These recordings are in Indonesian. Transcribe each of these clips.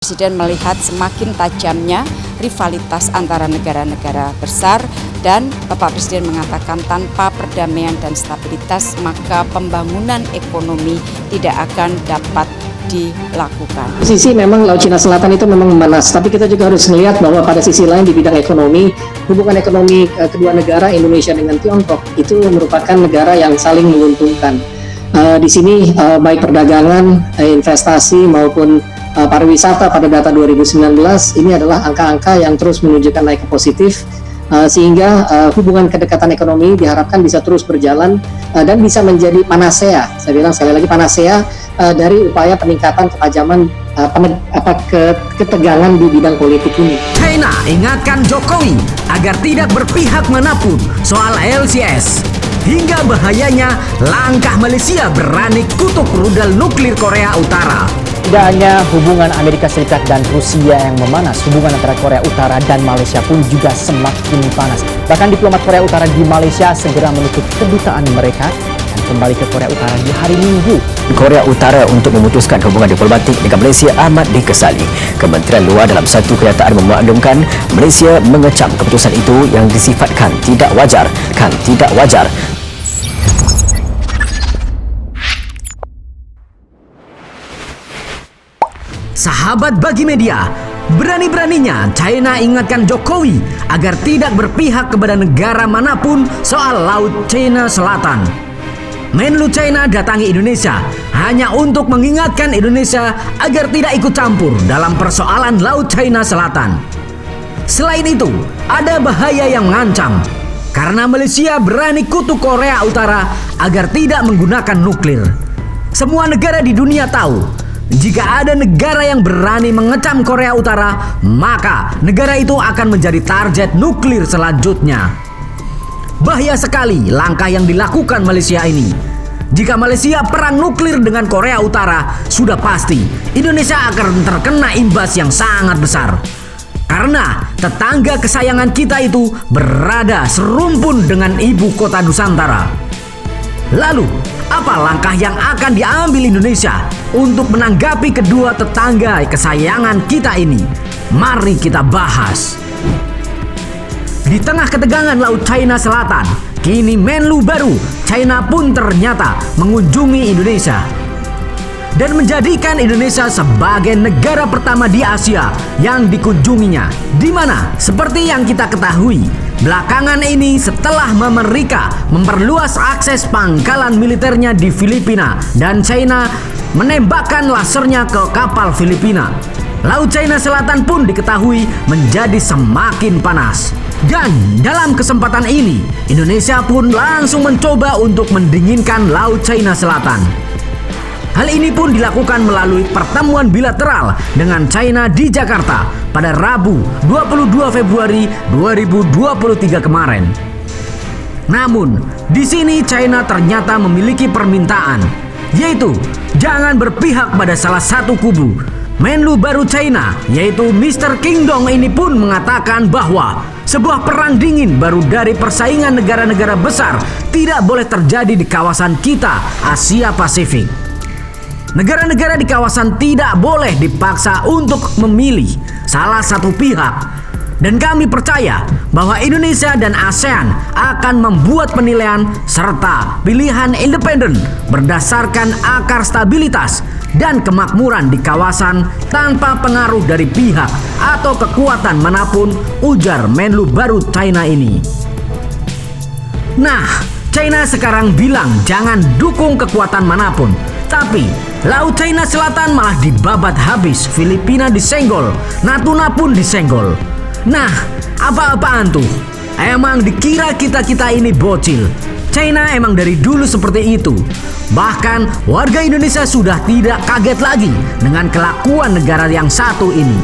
Presiden melihat semakin tajamnya rivalitas antara negara-negara besar dan Bapak Presiden mengatakan tanpa perdamaian dan stabilitas maka pembangunan ekonomi tidak akan dapat dilakukan. Sisi memang Laut Cina Selatan itu memang memanas, tapi kita juga harus melihat bahwa pada sisi lain di bidang ekonomi, hubungan ekonomi kedua negara Indonesia dengan Tiongkok itu merupakan negara yang saling menguntungkan. Di sini baik perdagangan, investasi maupun pariwisata pada data 2019 ini adalah angka-angka yang terus menunjukkan naik ke positif, sehingga hubungan kedekatan ekonomi diharapkan bisa terus berjalan dan bisa menjadi panasea. Saya bilang sekali lagi panasea dari upaya peningkatan ketajaman ketegangan di bidang politik ini. China ingatkan Jokowi agar tidak berpihak manapun soal LCS. Hingga bahayanya langkah Malaysia berani kutuk rudal nuklir Korea Utara. Tidak hanya hubungan Amerika Serikat dan Rusia yang memanas, hubungan antara Korea Utara dan Malaysia pun juga semakin panas. Bahkan diplomat Korea Utara di Malaysia segera menutup kedutaan mereka dan kembali ke Korea Utara di hari Minggu. Korea Utara untuk memutuskan hubungan diplomatik dengan Malaysia amat dikesali. Kementerian Luar dalam satu kenyataan memaklumkan Malaysia mengecam keputusan itu yang disifatkan tidak wajar. Sahabat bagi media, berani-beraninya China ingatkan Jokowi agar tidak berpihak kepada negara manapun soal Laut Cina Selatan. Menlu China datangi Indonesia hanya untuk mengingatkan Indonesia agar tidak ikut campur dalam persoalan Laut Cina Selatan. Selain itu, ada bahaya yang mengancam karena Malaysia berani kutuk Korea Utara agar tidak menggunakan nuklir. Semua negara di dunia tahu, jika ada negara yang berani mengecam Korea Utara, maka negara itu akan menjadi target nuklir selanjutnya. Bahaya sekali langkah yang dilakukan Malaysia ini. Jika Malaysia perang nuklir dengan Korea Utara, sudah pasti Indonesia akan terkena imbas yang sangat besar. Karena tetangga kesayangan kita itu berada serumpun dengan ibu kota Nusantara. Lalu, apa langkah yang akan diambil Indonesia untuk menanggapi kedua tetangga kesayangan kita ini? Mari kita bahas. Di tengah ketegangan Laut Cina Selatan, kini Menlu baru China pun ternyata mengunjungi Indonesia dan menjadikan Indonesia sebagai negara pertama di Asia yang dikunjunginya. Di mana, seperti yang kita ketahui, belakangan ini setelah Amerika memperluas akses pangkalan militernya di Filipina dan China menembakkan lasernya ke kapal Filipina, Laut Cina Selatan pun diketahui menjadi semakin panas. Dan dalam kesempatan ini, Indonesia pun langsung mencoba untuk mendinginkan Laut Cina Selatan. Hal ini pun dilakukan melalui pertemuan bilateral dengan China di Jakarta pada Rabu 22 Februari 2023 kemarin. Namun, di sini China ternyata memiliki permintaan, yaitu jangan berpihak pada salah satu kubu. Menlu baru China, yaitu Mr. King Dong ini pun mengatakan bahwa sebuah perang dingin baru dari persaingan negara-negara besar tidak boleh terjadi di kawasan kita, Asia Pasifik. Negara-negara di kawasan tidak boleh dipaksa untuk memilih salah satu pihak. Dan kami percaya bahwa Indonesia dan ASEAN akan membuat penilaian serta pilihan independen berdasarkan akar stabilitas dan kemakmuran di kawasan tanpa pengaruh dari pihak atau kekuatan manapun, ujar Menlu baru China ini. Nah, China sekarang bilang jangan dukung kekuatan manapun, tapi Laut Cina Selatan malah dibabat habis. Filipina disenggol, Natuna pun disenggol. Nah, apa-apaan tuh? Emang dikira kita-kita ini bocil? China emang dari dulu seperti itu. Bahkan warga Indonesia sudah tidak kaget lagi dengan kelakuan negara yang satu ini.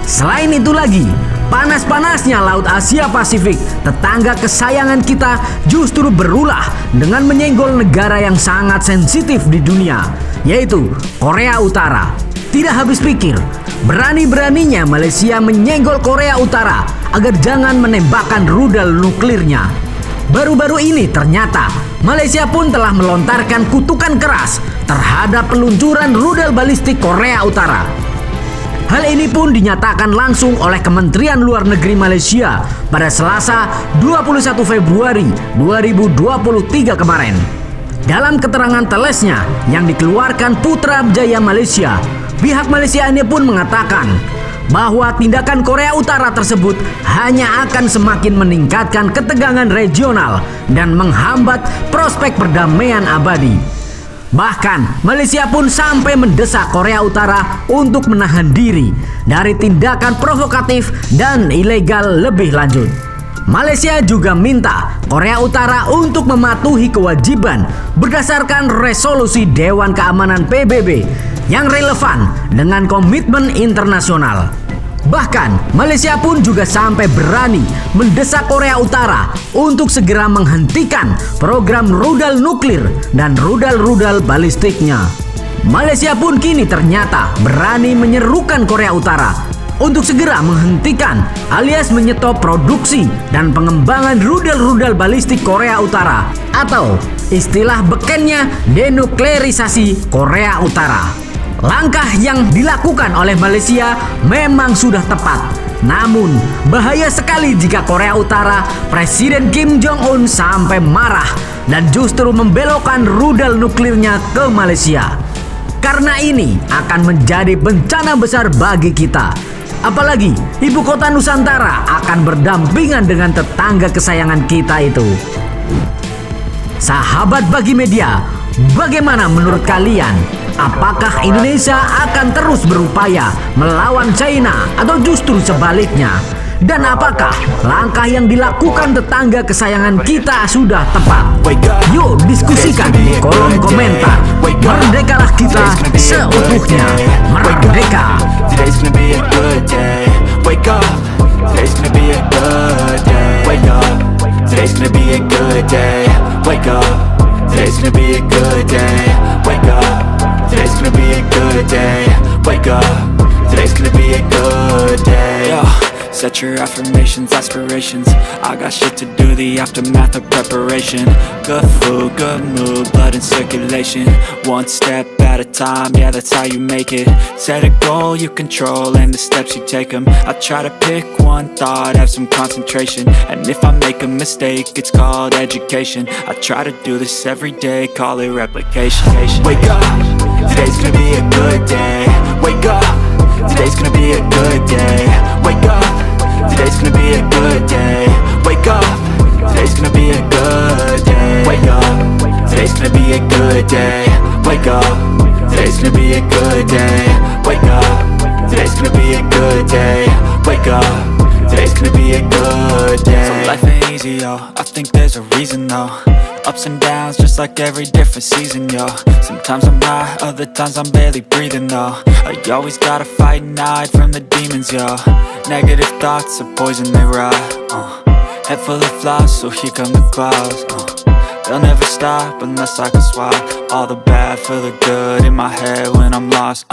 Selain itu lagi, panas-panasnya Laut Asia Pasifik, tetangga kesayangan kita justru berulah dengan menyenggol negara yang sangat sensitif di dunia, yaitu Korea Utara. Tidak habis pikir, berani-beraninya Malaysia menyenggol Korea Utara agar jangan menembakkan rudal nuklirnya. Baru-baru ini ternyata Malaysia pun telah melontarkan kutukan keras terhadap peluncuran rudal balistik Korea Utara. Hal ini pun dinyatakan langsung oleh Kementerian Luar Negeri Malaysia pada Selasa 21 Februari 2023 kemarin. Dalam keterangan telesnya yang dikeluarkan Putra Jaya Malaysia, pihak Malaysia ini pun mengatakan bahwa tindakan Korea Utara tersebut hanya akan semakin meningkatkan ketegangan regional dan menghambat prospek perdamaian abadi. Bahkan Malaysia pun sampai mendesak Korea Utara untuk menahan diri dari tindakan provokatif dan ilegal lebih lanjut. Malaysia juga minta Korea Utara untuk mematuhi kewajiban berdasarkan resolusi Dewan Keamanan PBB yang relevan dengan komitmen internasional. Bahkan Malaysia pun juga sampai berani mendesak Korea Utara untuk segera menghentikan program rudal nuklir dan rudal balistiknya. Malaysia pun kini ternyata berani menyerukan Korea Utara untuk segera menghentikan alias menyetop produksi dan pengembangan rudal balistik Korea Utara atau istilah bekennya denuklearisasi Korea Utara. Langkah yang dilakukan oleh Malaysia memang sudah tepat. Namun, bahaya sekali jika Korea Utara, Presiden Kim Jong-un sampai marah dan justru membelokkan rudal nuklirnya ke Malaysia. Karena ini akan menjadi bencana besar bagi kita. Apalagi ibu kota Nusantara akan berdampingan dengan tetangga kesayangan kita itu. Sahabat Bagi Media, bagaimana menurut kalian? Apakah Indonesia akan terus berupaya melawan China atau justru sebaliknya? Dan apakah langkah yang dilakukan tetangga kesayangan kita sudah tepat? Yuk diskusikan di kolom komentar. Merdekalah kita seutuhnya. Merdeka! Today's gonna be a good day. Wake up. Today's gonna be a good day. Wake up. Today's gonna be a good day. Wake up. Today's gonna be a good day. Wake up. Today's gonna be a good day. Wake up. Today's gonna be a good day. Yo, set your affirmations, aspirations. I got shit to do, the aftermath of preparation. Good food, good mood, blood in circulation. One step at a time, yeah, that's how you make it. Set a goal you control and the steps you take them. I try to pick one thought, have some concentration. And if I make a mistake, it's called education. I try to do this every day, call it replication. Wake up, today's gonna be a good day. Wake up, today's gonna be a good day. Wake up, today's gonna be a good day. Wake up, today's gonna be a good day. Wake up, today's gonna be a good day. Wake up, today's gonna be a good day. Wake up, today's gonna be a good day. Wake up, today's gonna be a good day. So life ain't easy, yo, I think there's a reason though. Ups and downs, just like every different season, yo. Sometimes I'm high, other times I'm barely breathing, though. I always gotta fight and hide from the demons, yo. Negative thoughts are poison, they rot. Head full of flies, so here come the clouds. They'll never stop unless I can swap all the bad for the good in my head when I'm lost.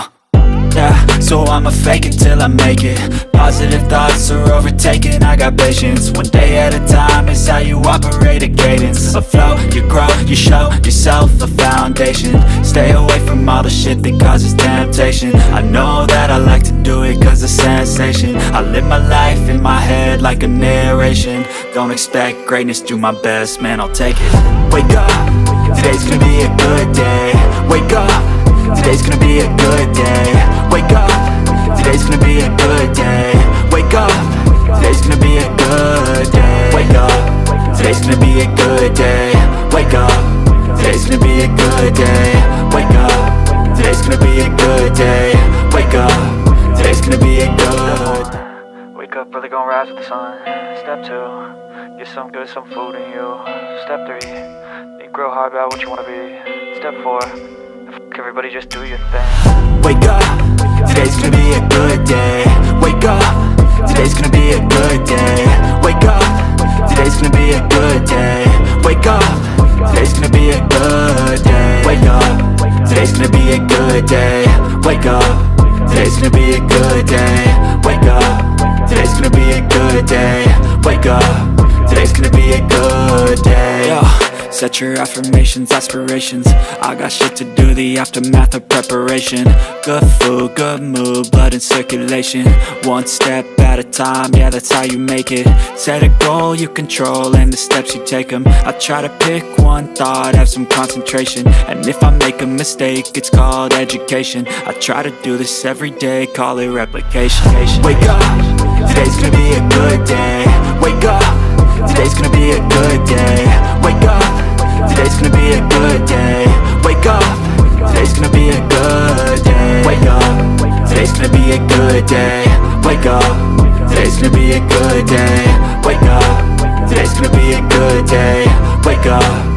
Yeah, so I'ma fake it till I make it. Positive thoughts are overtaken, I got patience. One day at a time is how you operate a cadence. A flow, you grow, you show yourself a foundation. Stay away from all the shit that causes temptation. I know that I like to do it cause it's sensation. I live my life in my head like a narration. Don't expect greatness, do my best, man, I'll take it. Wake up, today's gonna be a good day. Wake up, today's gonna be a good day. Wake up, today's gonna be a good day. Wake up, today's gonna be a good day. Wake up, today's gonna be a good day. Wake up, today's gonna be a good day. Wake up, today's gonna be a good day. Wake up, today's gonna be a good. Wake up, brother, gonna rise with the sun. Step 2, get some good, some food in you. Step 3, think real hard about what you wanna be. Step 4, everybody just do your thing. Wake up, today's gonna be a good day. Wake up, today's gonna be a good day. Wake up, today's gonna be a good day. Wake up, today's gonna be a good day. Wake up, today's gonna be a good day. Wake up, today's gonna be a good day. Wake up, today's gonna be a good day. Wake up, today's gonna be a good day. Yo. Set your affirmations, aspirations. I got shit to do, the aftermath of preparation. Good food, good mood, blood in circulation. One step at a time, yeah, that's how you make it. Set a goal you control and the steps you take them. I try to pick one thought, have some concentration. And if I make a mistake, it's called education. I try to do this every day, call it replication. Wake up, today's gonna be a good day. Wake up, today's gonna be a good day. Wake up, today's gonna be a good day. Wake up, today's gonna be a good day. Wake up, today's gonna be a good day. Wake up, today's gonna be a good day. Wake up, today's gonna be a good day. Wake up.